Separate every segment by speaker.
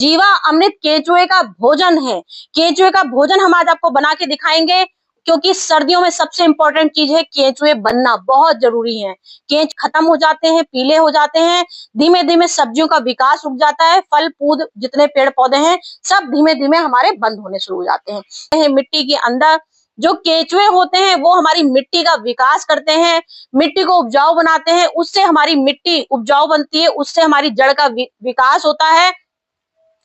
Speaker 1: जीवा अमृत केंचुए का भोजन है। केंचुए का भोजन हम आज आपको बना के दिखाएंगे, क्योंकि सर्दियों में सबसे इंपॉर्टेंट चीज है केंचुए बनना बहुत जरूरी है। केंच खत्म हो जाते हैं, पीले हो जाते हैं, धीमे धीमे सब्जियों का विकास रुक जाता है, फल फूल जितने पेड़ पौधे हैं सब धीमे धीमे हमारे बंद होने शुरू हो जाते हैं। मिट्टी के अंदर जो केंचुए होते हैं वो हमारी मिट्टी का विकास करते हैं, मिट्टी को उपजाऊ बनाते हैं, उससे हमारी मिट्टी उपजाऊ बनती है, उससे हमारी जड़ का विकास होता है,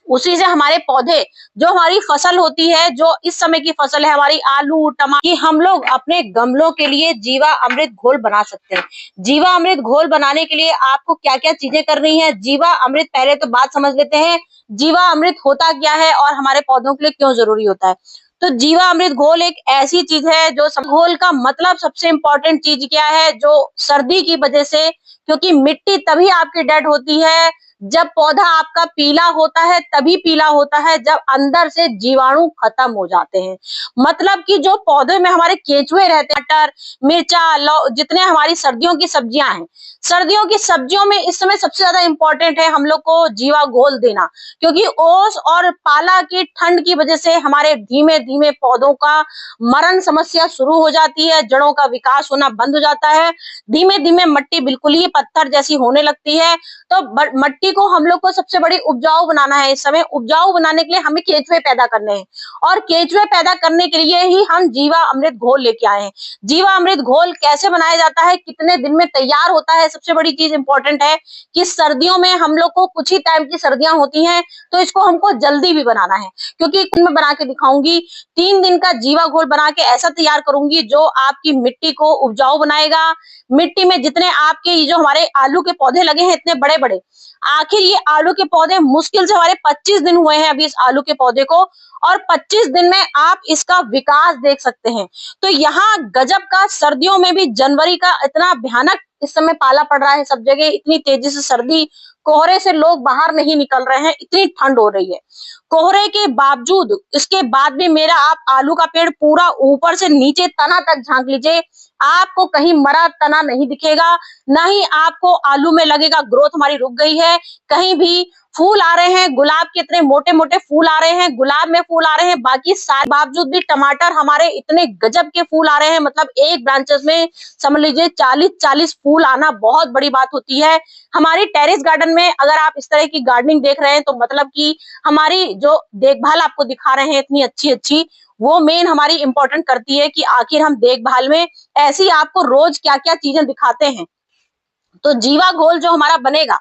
Speaker 1: उसी से हमारे पौधे, जो हमारी फसल होती है, जो इस समय की फसल है हमारी आलू टमाटर, हम लोग अपने गमलों के लिए जीवा अमृत घोल बना सकते हैं। जीवा अमृत घोल बनाने के लिए आपको क्या क्या चीजें करनी है। जीवा अमृत, पहले तो बात समझ लेते हैं जीवा अमृत होता क्या है और हमारे पौधों के लिए क्यों जरूरी होता है। तो जीवा अमृत घोल एक ऐसी चीज है जो घोल का मतलब, सबसे इंपॉर्टेंट चीज क्या है, जो सर्दी की वजह से, क्योंकि मिट्टी तभी आपकी डेड होती है जब पौधा आपका पीला होता है, तभी पीला होता है जब अंदर से जीवाणु खत्म हो जाते हैं। मतलब कि जो पौधे में हमारे केंचुए रहते हैं, मटर, मिर्चा, जितने हमारी सर्दियों की सब्जियां हैं, सर्दियों की सब्जियों में इस समय सबसे ज्यादा इंपॉर्टेंट है हम लोग को जीवा घोल देना, क्योंकि ओस और पाला की ठंड की वजह से हमारे धीमे धीमे पौधों का मरण समस्या शुरू हो जाती है, जड़ों का विकास होना बंद हो जाता है, धीमे धीमे मिट्टी बिल्कुल ही पत्थर जैसी होने लगती है। तो मिट्टी को हम लोग को सबसे बड़ी उपजाऊ बनाना है। इस समय उपजाऊ बनाने के लिए हमें केंचुए पैदा करने हैं, और केंचुए पैदा करने के लिए ही हम जीवा अमृत घोल लेके आए हैं। जीवा अमृत घोल कैसे बनाया जाता है, कितने दिन में तैयार होता है, सबसे बड़ी चीज इंपॉर्टेंट है कि सर्दियों में हम लोग को कुछ ही टाइम की सर्दियां होती हैं, तो इसको हमको जल्दी भी बनाना है, क्योंकि मैं बना के दिखाऊंगी। 3 दिन का जीवा घोल बना के ऐसा तैयार करूंगी जो आपकी मिट्टी को उपजाऊ बनाएगा। मिट्टी में जितने आपके जो हमारे आलू के पौधे लगे हैं इतने बड़े बड़े, आखिर ये आलू के पौधे मुश्किल से हमारे 25 दिन हुए हैं अभी इस आलू के पौधे को, और 25 दिन में आप इसका विकास देख सकते हैं। तो यहाँ गजब का, सर्दियों में भी जनवरी का इतना भयानक इस समय पाला पड़ रहा है सब जगह, इतनी तेजी से सर्दी, कोहरे से लोग बाहर नहीं निकल रहे हैं, इतनी ठंड हो रही है। कोहरे के बावजूद, इसके बाद भी मेरा आप आलू का पेड़ पूरा ऊपर से नीचे तना तक झांक लीजिए, आपको कहीं मरा तना नहीं दिखेगा, ना ही आपको आलू में लगेगा ग्रोथ हमारी रुक गई है। कहीं भी फूल आ रहे हैं, गुलाब के इतने मोटे मोटे फूल आ रहे हैं, गुलाब में फूल आ रहे हैं, बाकी सारे बावजूद भी टमाटर हमारे इतने गजब के फूल आ रहे हैं। मतलब एक ब्रांचेस में समझ लीजिए 40-40 फूल आना बहुत बड़ी बात होती है। हमारी टेरेस गार्डन में अगर आप इस तरह की गार्डनिंग देख रहे हैं, तो मतलब कि हमारी जो देखभाल आपको दिखा रहे हैं इतनी अच्छी अच्छी, वो मेन हमारी इंपॉर्टेंट करती है कि आखिर हम देखभाल में ऐसी आपको रोज क्या क्या चीजें दिखाते हैं। तो जीवा घोल जो हमारा बनेगा,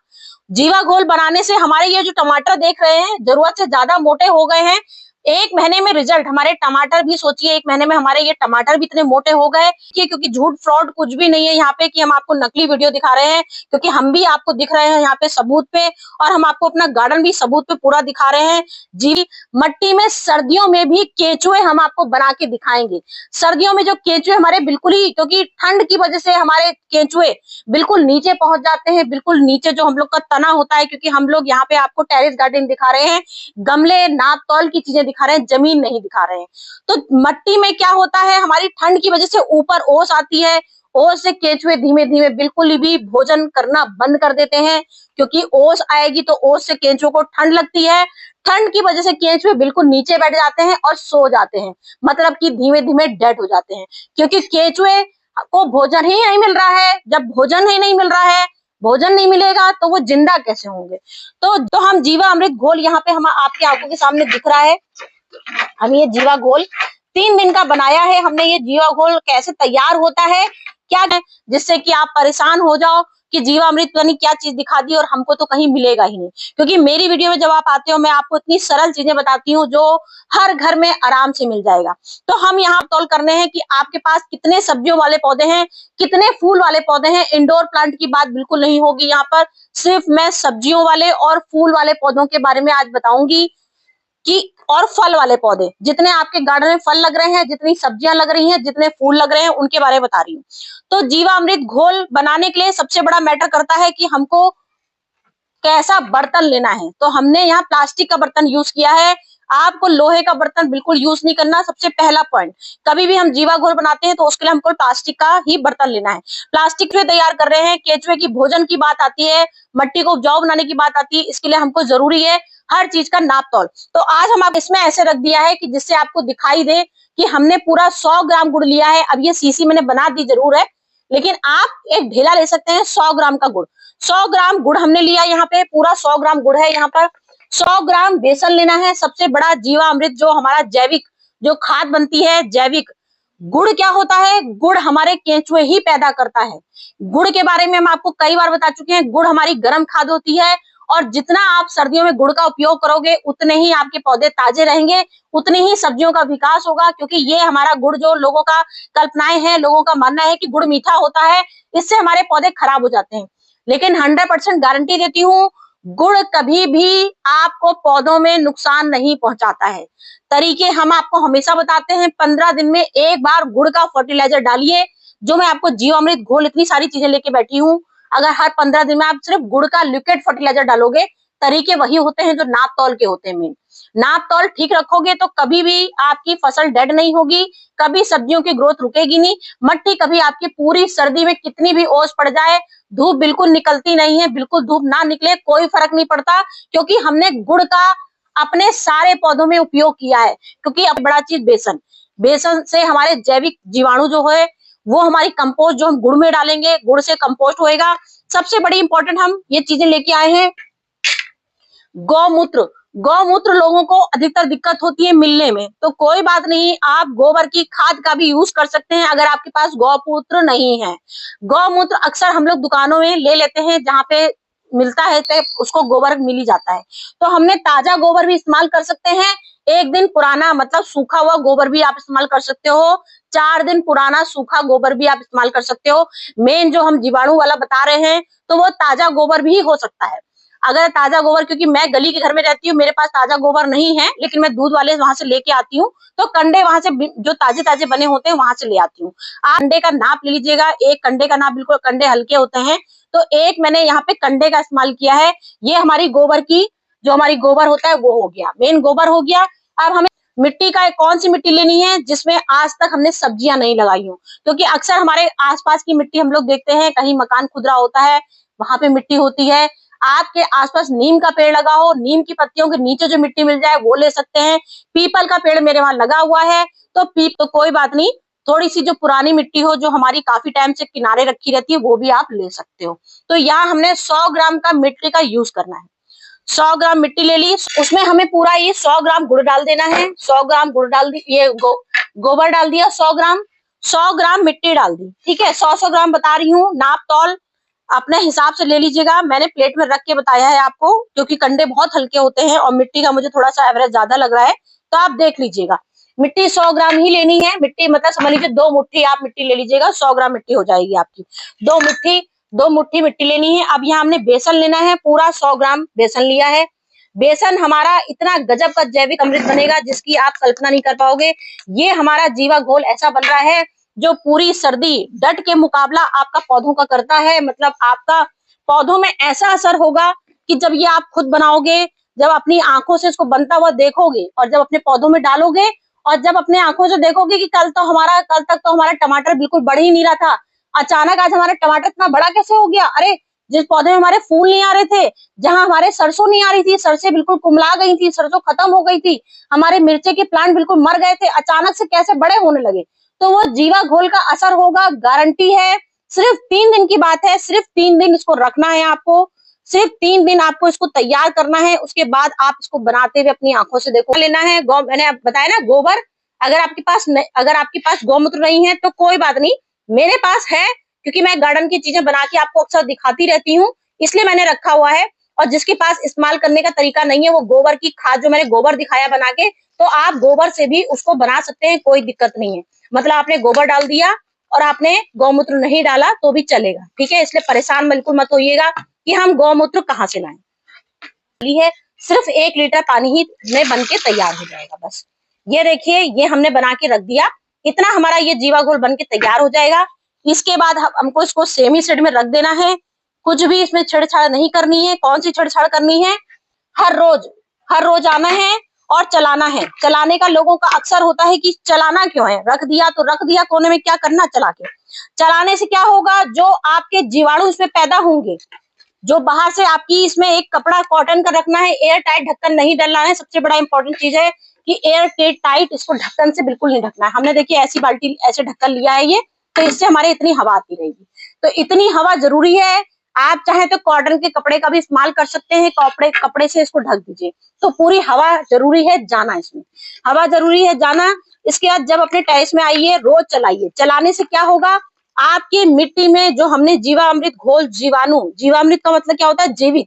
Speaker 1: जीवा घोल बनाने से हमारे ये जो टमाटर देख रहे हैं जरूरत से ज्यादा मोटे हो गए हैं। 1 महीने में रिजल्ट, हमारे टमाटर भी सोचिए 1 महीने में हमारे ये टमाटर भी इतने मोटे हो गए, क्योंकि झूठ फ्रॉड कुछ भी नहीं है यहाँ पे कि हम आपको नकली वीडियो दिखा रहे हैं, क्योंकि हम भी आपको दिख रहे हैं यहाँ पे सबूत पे, और हम आपको अपना गार्डन भी सबूत पे पूरा दिखा रहे हैं। जी, मट्टी में सर्दियों में भी केंचुए हम आपको बना के दिखाएंगे। सर्दियों में जो केंचुए हमारे बिल्कुल ही, क्योंकि ठंड की वजह से हमारे केंचुए बिल्कुल नीचे पहुंच जाते हैं, बिल्कुल नीचे जो हम लोग का तना होता है, क्योंकि हम लोग यहाँ पे आपको टेरेस गार्डनिंग दिखा रहे हैं, गमले नाप तौल की चीजें दिखा रहे हैं, जमीन नहीं दिखा रहे हैं। तो मट्टी में क्या होता है, हमारी ठंड की वजह से ऊपर ओस आती है, ओस से केंचुए धीमे धीमे बिल्कुल भी भोजन करना बंद कर देते हैं, क्योंकि ओस आएगी तो ओस से केंचुओं को ठंड लगती है, ठंड की वजह से केंचुए बिल्कुल नीचे बैठ जाते हैं और सो जाते हैं, मतलब कि धीमे धीमे डेड हो जाते हैं, क्योंकि केंचुए को भोजन ही नहीं मिल रहा है। जब भोजन ही नहीं मिल रहा है, भोजन नहीं मिलेगा तो वो जिंदा कैसे होंगे। तो हम जीवा अमृत घोल यहाँ पे हम आपकी आंखों के सामने दिख रहा है, हम ये जीवा घोल 3 दिन का बनाया है हमने। ये जीवा घोल कैसे तैयार होता है, क्या है, जिससे कि आप परेशान हो जाओ कि जीवा अमृत पता नहीं क्या चीज दिखा दी और हमको तो कहीं मिलेगा ही नहीं, क्योंकि मेरी वीडियो में जब आप आते हो मैं आपको इतनी सरल चीजें बताती हूँ जो हर घर में आराम से मिल जाएगा। तो हम यहाँ तौल करने हैं कि आपके पास कितने सब्जियों वाले पौधे हैं, कितने फूल वाले पौधे हैं। इंडोर प्लांट की बात बिल्कुल नहीं होगी यहाँ पर, सिर्फ मैं सब्जियों वाले और फूल वाले पौधों के बारे में आज बताऊंगी कि, और फल वाले पौधे, जितने आपके गार्डन में फल लग रहे हैं, जितनी सब्जियां लग रही हैं, जितने फूल लग रहे हैं, उनके बारे में बता रही हूँ। तो जीवा अमृत घोल बनाने के लिए सबसे बड़ा मैटर करता है कि हमको कैसा बर्तन लेना है। तो हमने यहाँ प्लास्टिक का बर्तन यूज किया है, आपको लोहे का बर्तन बिल्कुल यूज नहीं करना। सबसे पहला पॉइंट, कभी भी हम जीवा घोल बनाते हैं तो उसके लिए हमको प्लास्टिक का ही बर्तन लेना है। प्लास्टिक में तैयार कर रहे हैं, केंचुए की भोजन की बात आती है, मिट्टी को उपजाऊ बनाने की बात आती है, इसके लिए हमको जरूरी है हर चीज का नाप तौल। तो आज हम आप इसमें ऐसे रख दिया है कि जिससे आपको दिखाई दे कि हमने पूरा 100 ग्राम गुड़ लिया है। अब ये सीसी मैंने बना दी जरूर है, लेकिन आप एक ढेला ले सकते हैं 100 ग्राम का गुड़। 100 ग्राम गुड़ हमने लिया, यहाँ पे पूरा 100 ग्राम गुड़ है। यहाँ पर 100 ग्राम बेसन लेना है, सबसे बड़ा जीवामृत जो हमारा जैविक जो खाद बनती है जैविक। गुड़ क्या होता है? गुड़ हमारे केंचुए ही पैदा करता है। गुड़ के बारे में हम आपको कई बार बता चुके हैं, गुड़ हमारी गर्म खाद होती है और जितना आप सर्दियों में गुड़ का उपयोग करोगे उतने ही आपके पौधे ताजे रहेंगे, उतनी ही सब्जियों का विकास होगा। क्योंकि ये हमारा गुड़, जो लोगों का कल्पनाएं हैं, लोगों का मानना है कि गुड़ मीठा होता है, इससे हमारे पौधे खराब हो जाते हैं। लेकिन 100% गारंटी देती हूँ, गुड़ कभी भी आपको पौधों में नुकसान नहीं पहुंचाता है। तरीके हम आपको हमेशा बताते हैं, 15 दिन में एक बार गुड़ का फर्टिलाइजर डालिए। जो मैं आपको जीवामृत घोल इतनी सारी चीजें लेके बैठी हूँ, अगर हर 15 दिन में आप सिर्फ गुड़ का लिक्विड फर्टिलाइजर डालोगे, तरीके वही होते हैं जो नाप तौल के होते हैं। मेन नाप तौल ठीक रखोगे तो कभी भी आपकी फसल डेड नहीं होगी, कभी सब्जियों की ग्रोथ रुकेगी नहीं। मट्टी कभी आपकी पूरी सर्दी में कितनी भी ओस पड़ जाए, धूप बिल्कुल निकलती नहीं है, बिल्कुल धूप ना निकले कोई फर्क नहीं पड़ता, क्योंकि हमने गुड़ का अपने सारे पौधों में उपयोग किया है। क्योंकि अब बड़ा चीज बेसन, बेसन से हमारे जैविक जीवाणु जो है वो हमारी कंपोस्ट जो हम गुड़ में डालेंगे, गुड़ से कंपोस्ट होएगा। सबसे बड़ी इंपॉर्टेंट हम ये चीजें लेके आए हैं, गौमूत्र। गौमूत्र लोगों को अधिकतर दिक्कत होती है मिलने में, तो कोई बात नहीं, आप गोबर की खाद का भी यूज कर सकते हैं अगर आपके पास गौमूत्र नहीं है। गौमूत्र अक्सर हम लोग दुकानों में ले लेते हैं, जहाँ पे मिलता है तो उसको गोबर मिल ही जाता है। तो हमने ताजा गोबर भी इस्तेमाल कर सकते हैं, एक दिन पुराना मतलब सूखा हुआ गोबर भी आप इस्तेमाल कर सकते हो, 4 दिन पुराना सूखा गोबर भी आप इस्तेमाल कर सकते हो। मेन जो हम जीवाणु वाला बता रहे हैं तो वो ताजा गोबर भी हो सकता है। अगर ताजा गोबर, क्योंकि मैं गली के घर में रहती हूँ, मेरे पास ताजा गोबर नहीं है, लेकिन मैं दूध वाले वहां से लेके आती हूँ, तो कंडे वहां से जो ताजे ताजे बने होते हैं वहां से ले आती हूँ। आप कंडे का नाप ले लीजिएगा, एक कंडे का नाप, बिल्कुल कंडे हल्के होते हैं, तो एक मैंने यहाँ पे कंडे का इस्तेमाल किया है। ये हमारी गोबर की, जो हमारी गोबर होता है वो हो गया, मेन गोबर हो गया। अब हमें मिट्टी का कौन सी मिट्टी लेनी है जिसमें आज तक हमने सब्जियां नहीं लगाई हो, क्योंकि अक्सर हमारे आसपास की मिट्टी हम लोग देखते हैं, कहीं मकान खुदरा होता है वहां पे मिट्टी होती है। आपके आसपास नीम का पेड़ लगा हो, नीम की पत्तियों के नीचे जो मिट्टी मिल जाए वो ले सकते हैं। पीपल का पेड़ मेरे वहां लगा हुआ है, तो कोई बात नहीं, थोड़ी सी जो पुरानी मिट्टी हो, जो हमारी काफी टाइम से किनारे रखी रहती है, वो भी आप ले सकते हो। तो यहाँ हमने 100 ग्राम का मिट्टी का यूज करना है। 100 ग्राम मिट्टी ले ली, उसमें हमें पूरा ये 100 ग्राम गुड़ डाल देना है। 100 ग्राम गुड़ डाल दी, ये गोबर डाल दिया 100 ग्राम, 100 ग्राम मिट्टी डाल दी, ठीक है। 100 ग्राम बता रही हूँ, नाप तौल अपने हिसाब से ले लीजिएगा। मैंने प्लेट में रख के बताया है आपको, क्योंकि कंडे बहुत हल्के होते हैं और मिट्टी का मुझे थोड़ा सा एवरेज ज्यादा लग रहा है, तो आप देख लीजिएगा। मिट्टी 100 ग्राम ही लेनी है। मिट्टी मतलब समझ लीजिए 2 मुट्ठी आप मिट्टी ले लीजिएगा, 100 ग्राम मिट्टी हो जाएगी आपकी। 2 मुट्ठी मिट्टी लेनी है। अब यहाँ हमने बेसन लेना है, पूरा 100 ग्राम बेसन लिया है। बेसन हमारा इतना गजब का जैविक अमृत बनेगा जिसकी आप कल्पना नहीं कर पाओगे। ये हमारा जीवा घोल ऐसा बन रहा है जो पूरी सर्दी डट के मुकाबला आपका पौधों का करता है। मतलब आपका पौधों में ऐसा असर होगा कि जब ये आप खुद बनाओगे, जब अपनी आंखों से इसको बनता हुआ देखोगे और जब अपने पौधों में डालोगे, और जब अपने आंखों से देखोगे कि कल तक तो हमारा टमाटर बिल्कुल बढ़ ही नहीं रहा था, अचानक आज हमारा टमाटर इतना बड़ा कैसे हो गया। अरे जिस पौधे में हमारे फूल नहीं आ रहे थे, जहां हमारे सरसों नहीं आ रही थी, सरसों बिल्कुल कुमला गई थी, सरसों खत्म हो गई थी, हमारे मिर्चे के प्लांट बिल्कुल मर गए थे, अचानक से कैसे बड़े होने लगे। तो वो जीवा घोल का असर होगा, गारंटी है। सिर्फ 3 दिन की बात है, सिर्फ 3 दिन इसको रखना है आपको, सिर्फ 3 दिन आपको इसको तैयार करना है। उसके बाद आप इसको बनाते हुए अपनी आंखों से देखो। लेना है मैंने बताया ना गोबर, अगर आपके पास गौमूत्र नहीं है तो कोई बात नहीं, मेरे पास है, क्योंकि मैं गार्डन की चीजें बना के आपको अक्सर दिखाती रहती हूँ, इसलिए मैंने रखा हुआ है। और जिसके पास इस्तेमाल करने का तरीका नहीं है, वो गोबर की खाद, जो मैंने गोबर दिखाया बना के, तो आप गोबर से भी उसको बना सकते हैं, कोई दिक्कत नहीं है। मतलब आपने गोबर डाल दिया और आपने गौमूत्र नहीं डाला तो भी चलेगा, ठीक है। इसलिए परेशान बिल्कुल मत होइएगा कि हम गौमूत्र कहाँ से लाएं। है सिर्फ 1 लीटर पानी ही में बन के तैयार हो जाएगा, बस। ये देखिए, ये हमने बना के रख दिया, इतना हमारा ये जीवा घोल बन के तैयार हो जाएगा। इसके बाद हमको इसको सेमी शेड में रख देना है, कुछ भी इसमें छेड़छाड़ नहीं करनी है। कौन सी छेड़छाड़ करनी है? हर रोज आना है और चलाना है। चलाने का लोगों का अक्सर होता है कि चलाना क्यों है, रख दिया तो रख दिया, कोने में क्या करना चला के। चलाने से क्या होगा, जो आपके जीवाणु इसमें पैदा होंगे, जो बाहर से आपकी इसमें एक कपड़ा कॉटन का रखना है, एयर टाइट ढक्कन नहीं डालना है। सबसे बड़ा इंपॉर्टेंट चीज है कि एयर टाइट इसको ढक्कन से बिल्कुल नहीं ढकना है। हमने देखिए ऐसी बाल्टी ऐसे ढक्कन लिया है ये, तो इससे हमारे इतनी हवा आती रहेगी। तो इतनी हवा जरूरी है। आप चाहे तो कॉटन के कपड़े का भी इस्तेमाल कर सकते हैं, कपड़े से इसको ढक दीजिए। तो पूरी हवा जरूरी है जाना, इसमें हवा जरूरी है जाना। इसके बाद जब अपने टेरेस में आइए, रोज चलाइए। चलाने से क्या होगा, आपकी मिट्टी में जो हमने जीवामृत घोल, जीवामृत का मतलब क्या होता है, जीवित,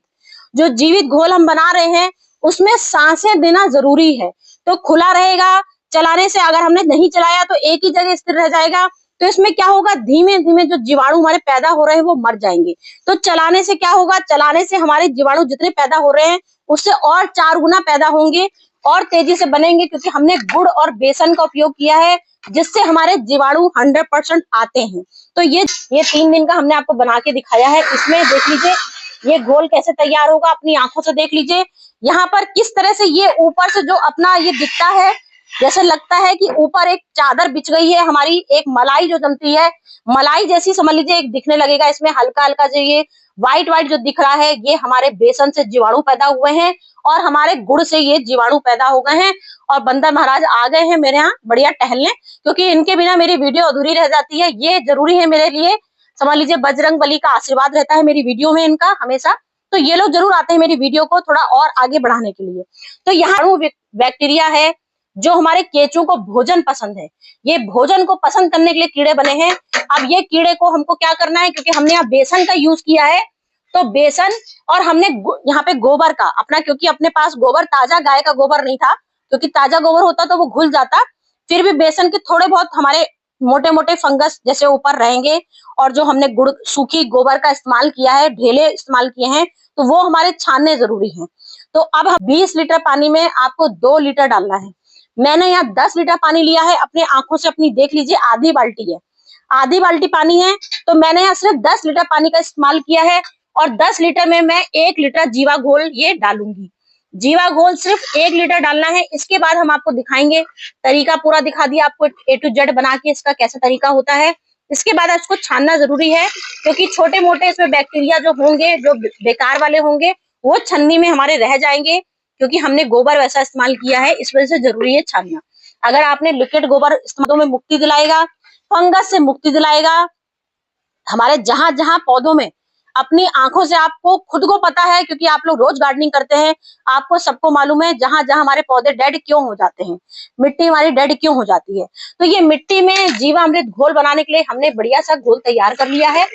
Speaker 1: जो जीवित घोल हम बना रहे हैं उसमें सांसें देना जरूरी है। तो खुला रहेगा। चलाने से अगर हमने नहीं चलाया तो एक ही जगह स्थिर रह जाएगा। तो इसमें क्या होगा, धीमे धीमे जो जीवाणु हमारे पैदा हो रहे हैं वो मर जाएंगे। तो चलाने से क्या होगा, चलाने से हमारे जीवाणु जितने पैदा हो रहे हैं उससे और 4 गुना पैदा होंगे और तेजी से बनेंगे, क्योंकि हमने गुड़ और बेसन का उपयोग किया है जिससे हमारे जीवाणु 100% आते हैं। तो ये 3 दिन का हमने आपको बना के दिखाया है। इसमें देख लीजिए ये घोल कैसे तैयार होगा, अपनी आंखों से देख लीजिए। यहाँ पर किस तरह से ये ऊपर से जो अपना ये दिखता है, जैसे लगता है कि ऊपर एक चादर बिछ गई है हमारी, एक मलाई जो जमती है, मलाई जैसी समझ लीजिए एक दिखने लगेगा। इसमें हल्का हल्का जो ये व्हाइट व्हाइट जो दिख रहा है, ये हमारे बेसन से जीवाणु पैदा हुए हैं और हमारे गुड़ से ये जीवाणु पैदा हो गए हैं। और बंदर महाराज आ गए हैं मेरे यहाँ बढ़िया टहलने, क्योंकि इनके बिना मेरी वीडियो अधूरी रह जाती है। ये जरूरी है मेरे लिए, समझ लीजिए बजरंग बली का आशीर्वाद रहता है मेरी वीडियो में इनका हमेशा। तो ये लोग जरूर आते हैं मेरी वीडियो को थोड़ा और आगे बढ़ाने के लिए। तो यहाँ बैक्टीरिया है जो हमारे केंचुओं को भोजन पसंद है। ये भोजन को पसंद करने के लिए कीड़े बने हैं। अब ये कीड़े को हमको क्या करना है, क्योंकि हमने यहाँ बेसन का यूज किया है, तो बेसन और हमने यहाँ पे गोबर का अपना, क्योंकि अपने पास गोबर ताजा गाय का गोबर नहीं था, क्योंकि ताजा गोबर होता तो वो घुल जाता। फिर भी बेसन के थोड़े बहुत हमारे मोटे मोटे फंगस जैसे ऊपर रहेंगे, और जो हमने गुड़ सूखी गोबर का इस्तेमाल किया है, ढेले इस्तेमाल किए हैं, तो वो हमारे छानने जरूरी हैं। तो अब 20 लीटर पानी में आपको 2 लीटर डालना है। मैंने यहाँ 10 लीटर पानी लिया है, अपने आंखों से अपनी देख लीजिए, आधी बाल्टी है, आधी बाल्टी पानी है। तो मैंने यहाँ सिर्फ 10 लीटर पानी का इस्तेमाल किया है और 10 लीटर में मैं 1 लीटर जीवा घोल ये डालूंगी। जीवा घोल सिर्फ 1 लीटर डालना है। इसके बाद हम आपको दिखाएंगे, तरीका पूरा दिखा दिया आपको A to Z बना के, इसका कैसा तरीका होता है। इसके बाद इसको छानना जरूरी है, क्योंकि छोटे मोटे इसमें बैक्टीरिया जो होंगे, जो बेकार वाले होंगे, वो छन्नी में हमारे रह जाएंगे, क्योंकि हमने गोबर वैसा इस्तेमाल किया है, इस वजह से जरूरी है छानना। अगर आपने लिक्विड गोबर इस्तेमाल में मुक्ति दिलाएगा, फंगस से मुक्ति दिलाएगा। हमारे जहां जहां पौधों में अपनी आंखों से आपको खुद को पता है, क्योंकि आप लोग रोज गार्डनिंग करते हैं, आपको सबको मालूम है जहां जहां हमारे पौधे डेड क्यों हो जाते हैं, मिट्टी हमारी डेड क्यों हो जाती है। तो ये मिट्टी में जीवामृत घोल बनाने के लिए हमने बढ़िया सा घोल तैयार कर लिया है।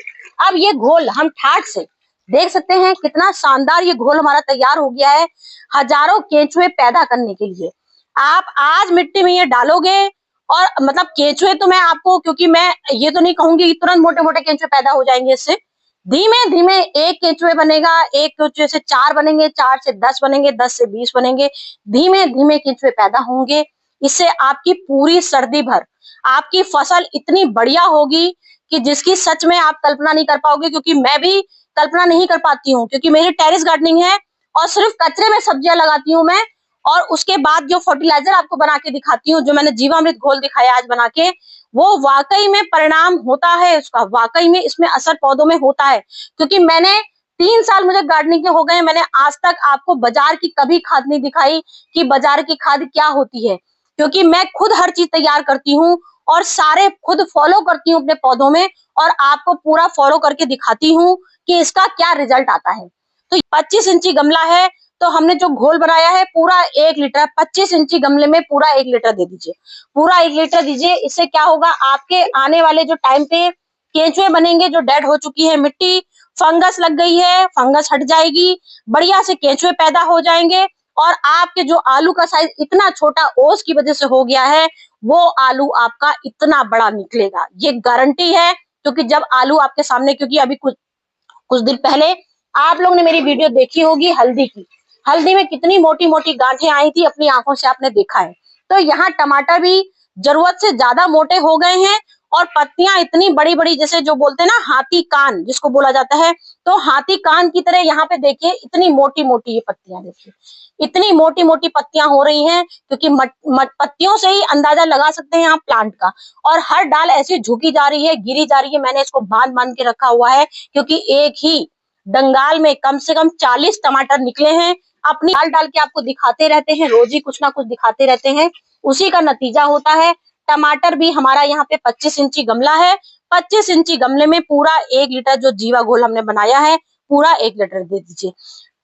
Speaker 1: अब ये घोल हम ठाठ से देख सकते हैं कितना शानदार ये घोल हमारा तैयार हो गया है, हजारों केंचुए पैदा करने के लिए। आप आज मिट्टी में ये डालोगे और मतलब केंचुए तो मैं आपको, क्योंकि मैं ये तो नहीं कहूंगी तुरंत मोटे मोटे केंचुए पैदा हो जाएंगे, इससे धीमे धीमे एक केंचुए बनेगा, एक केंचुए से 4 बनेंगे, 4 से 10 बनेंगे, 10 से 20 बनेंगे, धीमे धीमे केंचुए पैदा होंगे। इससे आपकी पूरी सर्दी भर आपकी फसल इतनी बढ़िया होगी कि जिसकी सच में आप कल्पना नहीं कर पाओगे, क्योंकि मैं भी कल्पना नहीं कर पाती हूँ, क्योंकि मेरी टेरेस गार्डनिंग है और सिर्फ कचरे में सब्जियां लगाती हूँ मैं। और उसके बाद जो फर्टिलाइजर आपको बना के दिखाती हूँ, जो मैंने जीवामृत घोल दिखाया आज बना के, वो वाकई में परिणाम होता है उसका, वाकई में इसमें असर पौधों में होता है। क्योंकि मैंने 3 साल मुझे गार्डनिंग के हो गए, मैंने आज तक आपको बाजार की कभी खाद नहीं दिखाई कि बाजार की खाद क्या होती है, क्योंकि मैं खुद हर चीज तैयार करती हूँ और सारे खुद फॉलो करती हूँ अपने पौधों में, और आपको पूरा फॉलो करके दिखाती हूँ कि इसका क्या रिजल्ट आता है। तो 25 इंची गमला है, तो हमने जो घोल बनाया है पूरा 1 लीटर, 25 इंची गमले में पूरा 1 लीटर दे दीजिए, पूरा 1 लीटर दीजिए। इससे क्या होगा, आपके आने वाले जो टाइम पे केंचुए बनेंगे, जो डेड हो चुकी है मिट्टी, फंगस लग गई है, फंगस हट जाएगी, बढ़िया से केंचुए पैदा हो जाएंगे। और आपके जो आलू का साइज इतना छोटा ओस की वजह से हो गया है, वो आलू आपका इतना बड़ा निकलेगा, ये गारंटी है। क्योंकि जब आलू आपके सामने, क्योंकि अभी कुछ दिन पहले आप लोग ने मेरी वीडियो देखी होगी हल्दी की, हल्दी में कितनी मोटी मोटी गांठें आई थी, अपनी आंखों से आपने देखा है। तो यहाँ टमाटर भी जरूरत से ज्यादा मोटे हो गए हैं और पत्तियां इतनी बड़ी बड़ी, जैसे जो बोलते हैं ना हाथी कान जिसको बोला जाता है, तो हाथी कान की तरह यहाँ पे देखिए इतनी मोटी मोटी ये पत्तियां, देखिए इतनी मोटी मोटी पत्तियां हो रही हैं। क्योंकि पत्तियों से ही अंदाजा लगा सकते हैं आप प्लांट का। और हर डाल ऐसी झुकी जा रही है, गिरी जा रही है, मैंने इसको बांध बांध के रखा हुआ है, क्योंकि एक ही डंगाल में कम से कम 40 टमाटर निकले हैं। अपनी डाल डाल के आपको दिखाते रहते हैं, रोज ही कुछ ना कुछ दिखाते रहते हैं, उसी का नतीजा होता है। टमाटर भी हमारा यहाँ पे 25 इंची गमला है। 25 इंची गमले में पूरा 1 लीटर जो जीवा घोल हमने बनाया है, पूरा 1 लीटर दे दीजिए।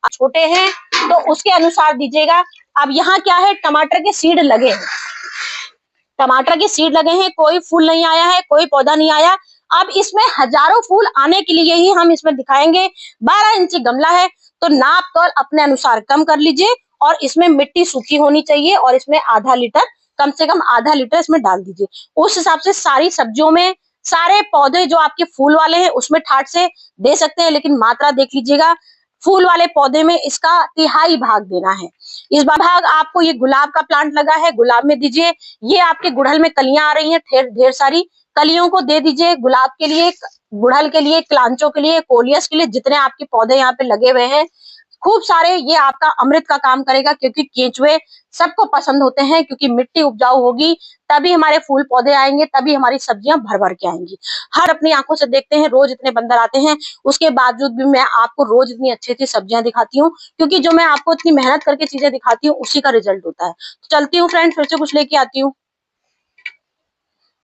Speaker 1: छोटे हैं तो उसके अनुसार दीजिएगा। अब यहाँ क्या है, टमाटर के सीड लगे हैं, टमाटर के सीड लगे हैं, कोई फूल नहीं आया है, कोई पौधा नहीं आया। अब इसमें हजारों फूल आने के लिए ही हम इसमें दिखाएंगे। 12 इंची गमला है तो नाप तौल अपने अनुसार कम कर लीजिए, और इसमें मिट्टी सूखी होनी चाहिए, और इसमें आधा लीटर, कम से कम आधा लीटर इसमें डाल दीजिए। उस हिसाब से सारी सब्जियों में, सारे पौधे जो आपके फूल वाले हैं उसमें ठाट से दे सकते हैं, लेकिन मात्रा देख लीजिएगा। फूल वाले पौधे में इसका 1/3 भाग देना है। इस भाग आपको, ये गुलाब का प्लांट लगा है, गुलाब में दीजिए। ये आपके गुड़हल में कलियां आ रही हैं, ढेर सारी कलियों को दे दीजिए। गुलाब के लिए, गुड़हल के लिए, क्लांचो के लिए, कोलियस के लिए, जितने आपके पौधे यहाँ पे लगे हुए हैं खूब सारे, ये आपका अमृत का काम करेगा, क्योंकि केंचुए सबको पसंद होते हैं। क्योंकि मिट्टी उपजाऊ होगी तभी हमारे फूल पौधे आएंगे, तभी हमारी सब्जियां भर भर के आएंगी। हर अपनी आंखों से देखते हैं, रोज इतने बंदर आते हैं, उसके बावजूद भी मैं आपको रोज इतनी अच्छी अच्छी सब्जियां दिखाती हूँ, क्योंकि जो मैं आपको इतनी मेहनत करके चीजें दिखाती हूँ उसी का रिजल्ट होता है। तो चलती हूँ फ्रेंड्स, फिर से कुछ लेके आती हूँ।